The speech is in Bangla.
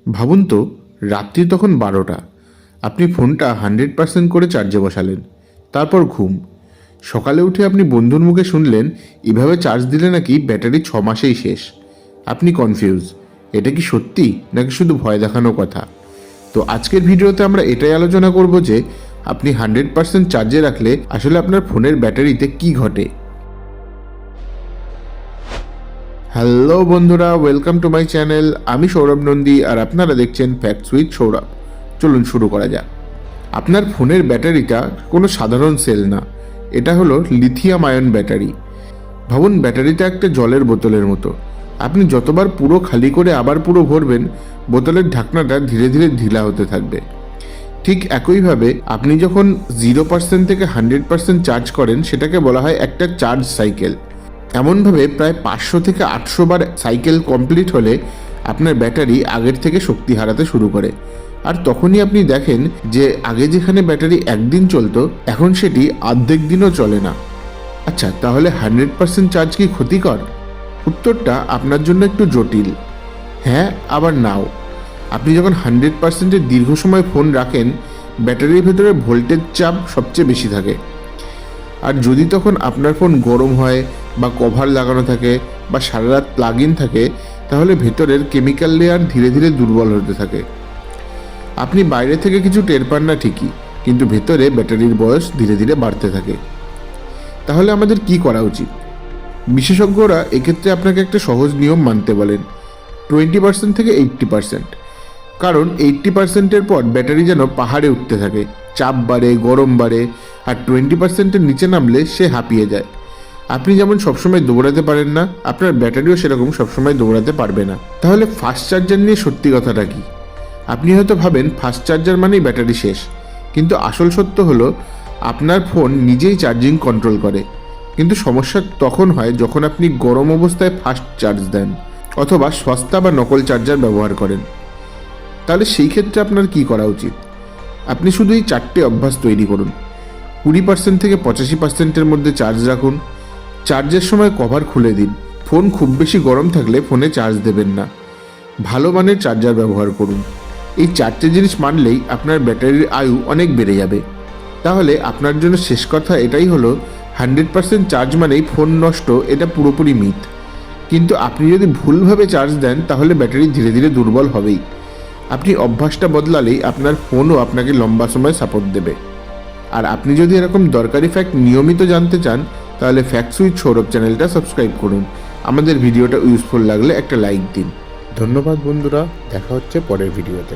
ভাবুন তো, রাত্রি তখন 12টা, আপনি ফোনটা 100% করে চার্জে বসালেন, তারপর ঘুম। সকালে উঠে আপনি বন্ধুর মুখে শুনলেন এভাবে চার্জ দিলে নাকি ব্যাটারি 6 মাসেই শেষ। আপনি কনফিউজ, এটা কি সত্যি নাকি শুধু ভয় দেখানো কথা? তো আজকের ভিডিওতে আমরা এটাই আলোচনা করব যে আপনি 100% চার্জে রাখলে আসলে আপনার ফোনের ব্যাটারিতে কি ঘটে। হ্যালো বন্ধুরা, ওয়েলকাম টু মাই চ্যানেল। আমি সৌরভ নন্দী আর আপনারা দেখছেন ফ্যাক্টস উইথ সৌরভ। চলুন শুরু করা যাক। আপনার ফোনের ব্যাটারিটা কোনো সাধারণ সেল না, এটা হলো লিথিয়াম আয়ন ব্যাটারি। ভাবুন, ব্যাটারিটা একটা জলের বোতলের মতো। আপনি যতবার পুরো খালি করে আবার পুরো ভরবেন, বোতলের ঢাকনাটা ধীরে ধীরে ঢিলা হতে থাকবে। ঠিক একইভাবে আপনি যখন 0% থেকে 100% চার্জ করেন, সেটাকে বলা হয় একটা চার্জ সাইকেল। এমনভাবে প্রায় 500 থেকে 800 বার সাইকেল কমপ্লিট হলে আপনার ব্যাটারি আগের থেকে শক্তি হারাতে শুরু করে। আর তখনই আপনি দেখেন যে আগে যেখানে ব্যাটারি একদিন চলতো, এখন সেটি অর্ধেক দিনও চলে না। আচ্ছা, তাহলে 100% চার্জ কি ক্ষতিকর? উত্তরটা আপনার জন্য একটু জটিল। হ্যাঁ, আবার নাও। আপনি যখন 100%-এর দীর্ঘ সময় ফোন রাখেন, ব্যাটারির ভেতরে ভোল্টেজ চাপ সবচেয়ে বেশি থাকে। আর যদি তখন আপনার ফোন গরম হয় বা কভার লাগানো থাকে বা সারা রাত প্লাগ ইন থাকে, তাহলে ভেতরের কেমিক্যাল লেয়ার ধীরে ধীরে দুর্বল হতে থাকে। আপনি বাইরে থেকে কিছু টের পান না ঠিকই, কিন্তু ভেতরে ব্যাটারির বয়স ধীরে ধীরে বাড়তে থাকে। তাহলে আমাদের কি করা উচিত? বিশেষজ্ঞরা এক্ষেত্রে আপনাকে একটা সহজ নিয়ম মানতে বলেন, 20% থেকে 80%। কারণ 80%-এর পর ব্যাটারি যেন পাহাড়ে উঠতে থাকে, চাপ বাড়ে, গরম বাড়ে, আর 20%-এর নিচে নামলে সে হাঁপিয়ে যায়। আপনি যেমন সবসময় দৌড়াতে পারেন না, আপনার ব্যাটারিও সেরকম সবসময় দৌড়াতে পারবে না। তাহলে ফাস্ট চার্জার নিয়ে সত্যি কথাটা কি? আপনি হয়তো ভাবেন ফাস্ট চার্জার মানেই ব্যাটারি শেষ, কিন্তু আসল সত্য হলো আপনার ফোন নিজেই চার্জিং কন্ট্রোল করে। কিন্তু সমস্যা তখন হয় যখন আপনি গরম অবস্থায় ফাস্ট চার্জ দেন অথবা সস্তা বা নকল চার্জার ব্যবহার করেন। তাহলে সেই ক্ষেত্রে আপনার কি করা উচিত? আপনি শুধু এই 4টে অভ্যাস তৈরি করুন। 20% থেকে 85%-এর মধ্যে চার্জ রাখুন। চার্জের সময় কভার খুলে দিন। ফোন খুব বেশি গরম থাকলে ফোনে চার্জ দেবেন না। ভালো মানের চার্জার ব্যবহার করুন। এই 4টে জিনিস মানলেই আপনার ব্যাটারির আয়ু অনেক বেড়ে যাবে। তাহলে আপনার জন্য শেষ কথা এটাই হলো, 100% চার্জ মানেই ফোন নষ্ট, এটা পুরোপুরি মিথ। কিন্তু আপনি যদি ভুলভাবে চার্জ দেন, তাহলে ব্যাটারি ধীরে ধীরে দুর্বল হবেই। আপনি অভ্যাসটা বদলালেই আপনার ফোনও আপনাকে লম্বা সময় সাপোর্ট দেবে। আর আপনি যদি এরকম দরকারি ফ্যাক্ট নিয়মিত জানতে চান, তাহলে ফ্যাক্টস উইথ সৌরভ চ্যানেলটা সাবস্ক্রাইব করুন। আমাদের ভিডিওটা ইউজফুল লাগলে একটা লাইক দিন। ধন্যবাদ বন্ধুরা, দেখা হচ্ছে পরের ভিডিওতে।